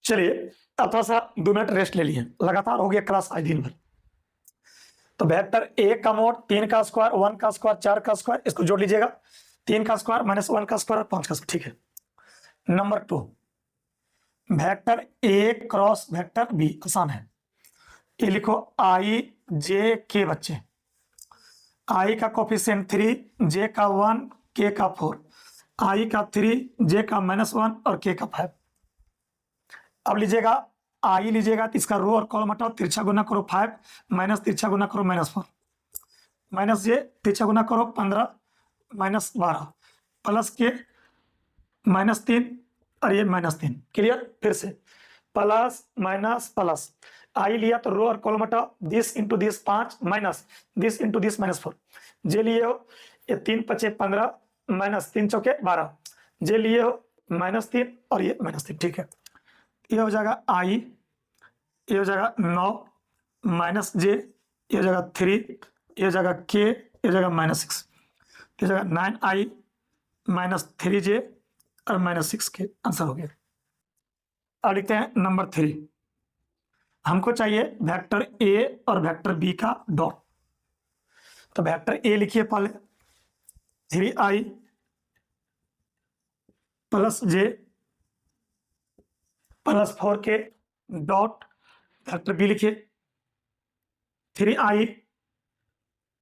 चलिए अब थोड़ा सा 2 मिनट रेस्ट ले लिए, लगातार हो गया क्लास आज दिन भर। तो वेक्टर ए का मोड 3 का स्क्वायर 1 का स्क्वायर 4 का स्क्वायर, इसको जोड़ लीजिएगा। 3 का स्क्वायर माइनस 1 का स्क्वायर और 5 का स्क्वायर। ठीक है। Number 2 vector a cross vector b. आसान है, ये लिखो आई जे के। बच्चे आई का कोफिशिएंट 3, जे का 1, के का 4। आई का 3, जे का -1 और के का 5। अब लीजिएगा आई लीजिएगा तो इसका रो और कॉलम हटाओ, तिरछा गुना करो 5 माइनस तिरछा गुना करो -4 माइनस जे तिरछा गुना करो 15 -12 प्लस के -3 और ये -3। क्लियर? फिर से प्लस माइनस प्लस, आई लिया तो रो और कॉलम हटाओ, this into this 5 minus this into this -4। जे लिए हो ये 3 5 15 माइनस 3 चौके 12, जे लिए हो -3 और ये -3। ठीक है, ये हो जाएगा आई, ये हो जाएगा 9 माइनस जे, ये हो जाएगा 3, ये हो जाएगा के, ये हो जाएगा -6, ये हो जाएगा 9i -3j और -6 के। आंसर हो गया। अब लिखते हैं नंबर 3। हमको चाहिए वेक्टर ए और वेक्टर बी का डॉट। तो वेक्टर ए लिखिए पहले 3i plus j plus 4k dot vector b लिखिए 3i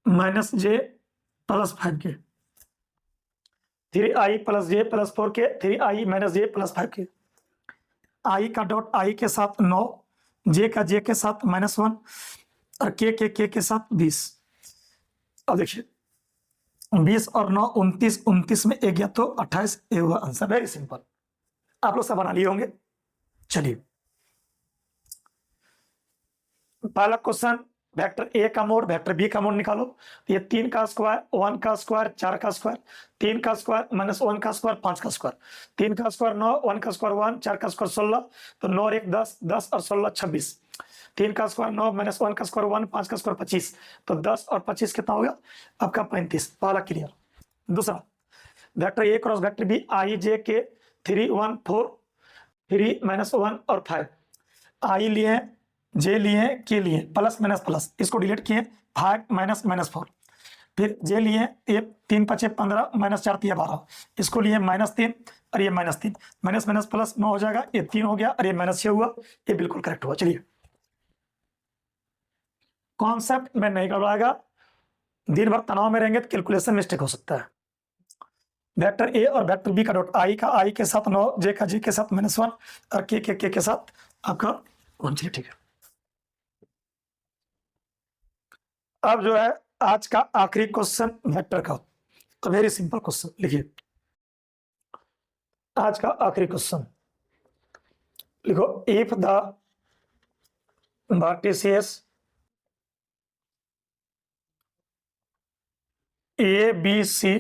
minus j plus 5k, 3i plus j plus 4k, 3i minus j plus 5k। I का dot आई के साथ 9, जे का जे के साथ -1 और के के साथ 20। अब देखिए 20 और 9 29, 29 में एक गया तो 28, ये हुआ आंसर। वेरी सिंपल, आप लोग सब बना लिए होंगे। चलिए पहला क्वेश्चन, वेक्टर ए का मोड वेक्टर बी का मोड निकालो। तो ये 3 का स्क्वायर 1 का स्क्वायर 4 का स्क्वायर, 3 का स्क्वायर -1 का स्क्वायर 5 का स्क्वायर, 3 का स्क्वायर 9, 1 का स्क्वायर 1, 4 का स्क्वायर 16, तो 9 और 1 10, 10 और 16 26। 3 का स्क्वायर 9 -1 का स्क्वायर 1, 5 का स्क्वायर 25, तो 10 और 25 कितना हो गया आपका 35। पहला क्लियर। दूसरा vector a cross vector b i j के 3 1 4 3 -1 और 5। आई लिए जे लिए के लिए प्लस माइनस प्लस, इसको डिलीट किए 5 -4। फिर जे लिए ये 3 5 15 -4 3 12, इसको लिए -3 और ये -3, माइनस माइनस प्लस 9 हो जाएगा, ये 3 हो गया और ये -6 हुआ। ये बिल्कुल करेक्ट हुआ। चलिए कॉन्सेप्ट में नहीं करवाएगा, दिन भर तनाव में रहेंगे तो कैलकुलेशन मिस्टेक हो सकता है। वेक्टर ए और वेक्टर बी का डॉट आई का आई के साथ 9, जे का जे के साथ -1 और के साथ आपका 1। चलिए ठीक है। अब जो है आज का आखिरी क्वेश्चन वेक्टर का, तो वेरी सिंपल क्वेश्चन लिखिए। आज का आखिरी क्वेश्चन लिखो, if the vertices A B C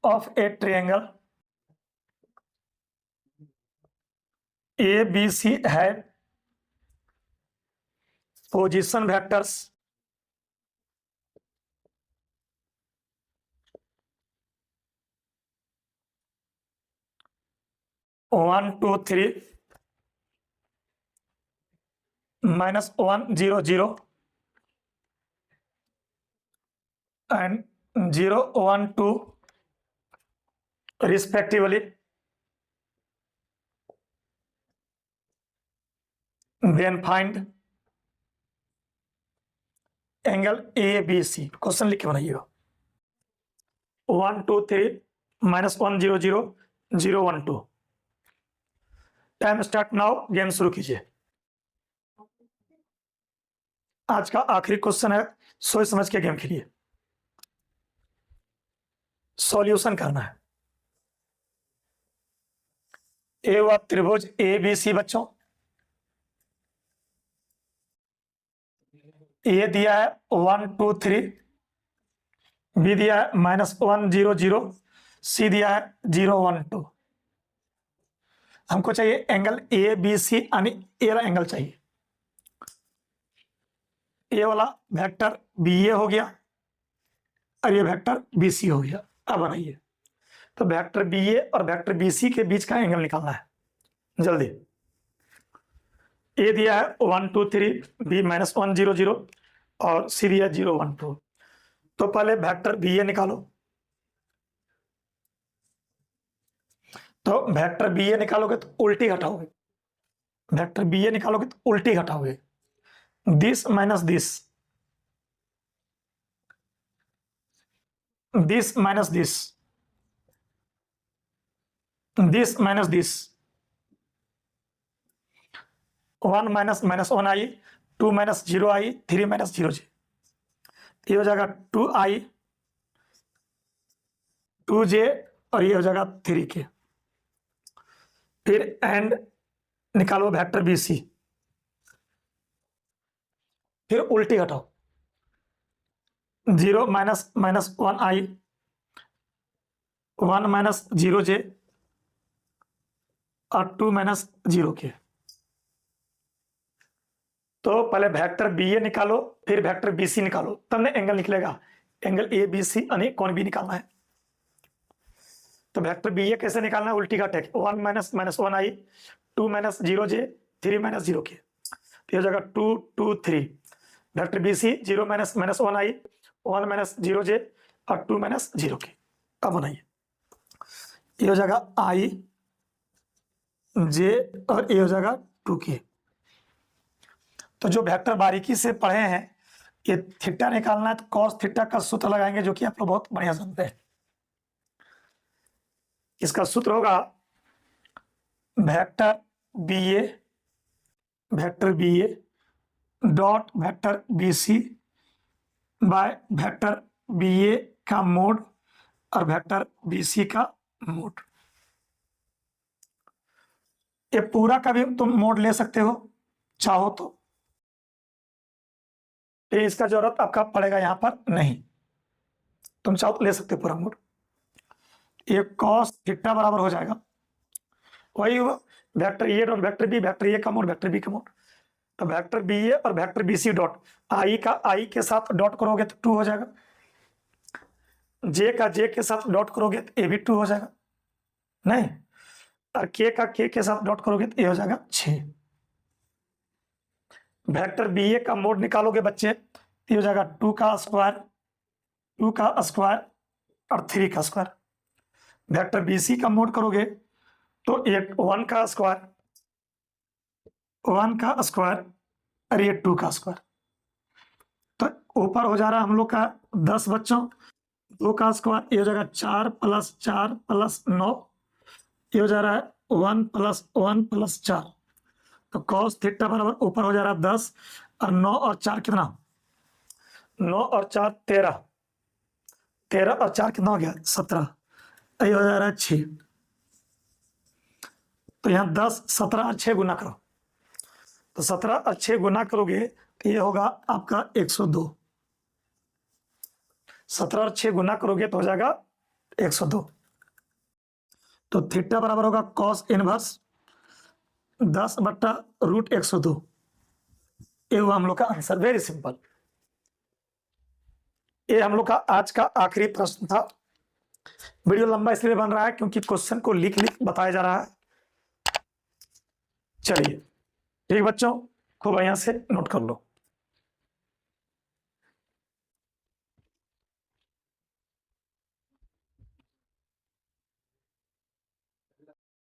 of a triangle ABC had position vectors 1 2 3 -1 0 0 and 0 1 2 respectively, then find angle ABC। Question लिख के बनाइएगा। 1 2 3 -1 0 0 0 1 2। टाइम स्टार्ट नाउ, गेम शुरू कीजिए। आज का आखिरी क्वेश्चन है, सोच समझ के गेम खेलिए, सॉल्यूशन करना है। ए हुआ त्रिभुज ABC बच्चों, ए दिया है 1 2 3, बी दिया है -1 0 0, सी दिया है 0 1 2। हमको चाहिए एंगल ABC, यानी ए वाला एंगल चाहिए। ए वाला वेक्टर BA हो गया और ये वेक्टर BC हो गया। अब बनाइए, तो वेक्टर BA और वेक्टर BC के बीच का एंगल निकालना है जल्दी। ए दिया है 1 2 3, बी -1 0 0 और सी दिया 0 1 2। तो पहले वेक्टर BA निकालो। तो वेक्टर BA निकालोगे तो उल्टी घटाओगे, वेक्टर BA निकालोगे तो उल्टी घटाओगे, this minus this, this minus this, this minus this, 1 minus minus 1 i, 2 minus 0 i, 3 minus 0 जी, ये हो जाएगा 2i 2j और ये हो जाएगा 3k। फिर एंड निकालो वेक्टर BC, फिर उल्टी घटाओ, 0 minus minus 1i, 1 minus 0j और 2 माइनस 0k। तो पहले वेक्टर BA निकालो, फिर वेक्टर BC निकालो, तब ना एंगल निकलेगा। एंगल ABC यानी कोण भी निकालना है। तो वेक्टर BA कैसे निकालना है? उल्टी घटे, 1 minus minus 1i, 2 minus 0j, 3 minus 0k, तो हो जाएगा 2 2 3। Vector BC 0 minus minus 1i, 1 minus 0j और 2 माइनस 0k। अब बनाइए, ये हो जाएगा i j और ये हो जाएगा 2k। तो जो वेक्टर बारीकी से पढ़े हैं, ये थीटा निकालना है तो कॉस थीटा का सूत्र लगाएंगे, जो कि आप लोग बहुत बढ़िया जानते हैं। इसका सूत्र होगा vector BA dot vector BC by vector BA का मोड और वेक्टर BC का मोड। ये पूरा का भी तुम मोड ले सकते हो चाहो तो, ये इसका जरूरत आपका पड़ेगा यहां पर नहीं, तुम चाहो तो ले सकते हो पूरा मोड। ये कॉस थीटा बराबर हो जाएगा वही vector a dot vector b, vector a का मोड वेक्टर बी का मोड। तो वेक्टर BA और वेक्टर BC डॉट आई का आई के साथ डॉट करोगे तो 2 हो जाएगा, जे का जे के साथ डॉट करोगे तो ए भी 2 हो जाएगा, नहीं, और के का के साथ डॉट करोगे तो ए हो जाएगा 6। वेक्टर BA का मोड निकालोगे बच्चे, ये हो जाएगा 2 का स्क्वायर, 2 का स्क्वायर और 3 का स्क्वायर। वेक्टर BC का मोड करोगे तो 1 का स्क्वायर, 1 का स्क्वायर और ये 2 का स्क्वायर। तो ऊपर हो जा रहा है हम लोग का 10 बच्चों, 2 का स्क्वायर, ये हो जाएगा 4 प्लस 4 प्लस 9, ये हो जा रहा है 1 प्लस 1 प्लस 4। तो कॉस थीटा बराबर ऊपर हो जा रहा है 10 और 9 और 4 कितना, 9 और 4 13, 13 और 4 कितना हो गया 17, ये हो जा रहा है 6। तो यहाँ 10 17 और 6 गुना करो, तो 17 और 6 गुना करोगे तो ये होगा आपका 102। 17 और 6 गुना करोगे तो हो जाएगा 102। तो थीटा बराबर होगा कॉस इनवर्स 10/√102। ये हुआ हम लोग का आंसर, वेरी सिंपल। ये हम लोग का आज का आखिरी प्रश्न था। वीडियो लंबा इसलिए बन रहा है क्योंकि क्वेश्चन को लिख बताया जा रहा है। चलिए ठीक बच्चों, खूब बढ़िया से नोट कर लो।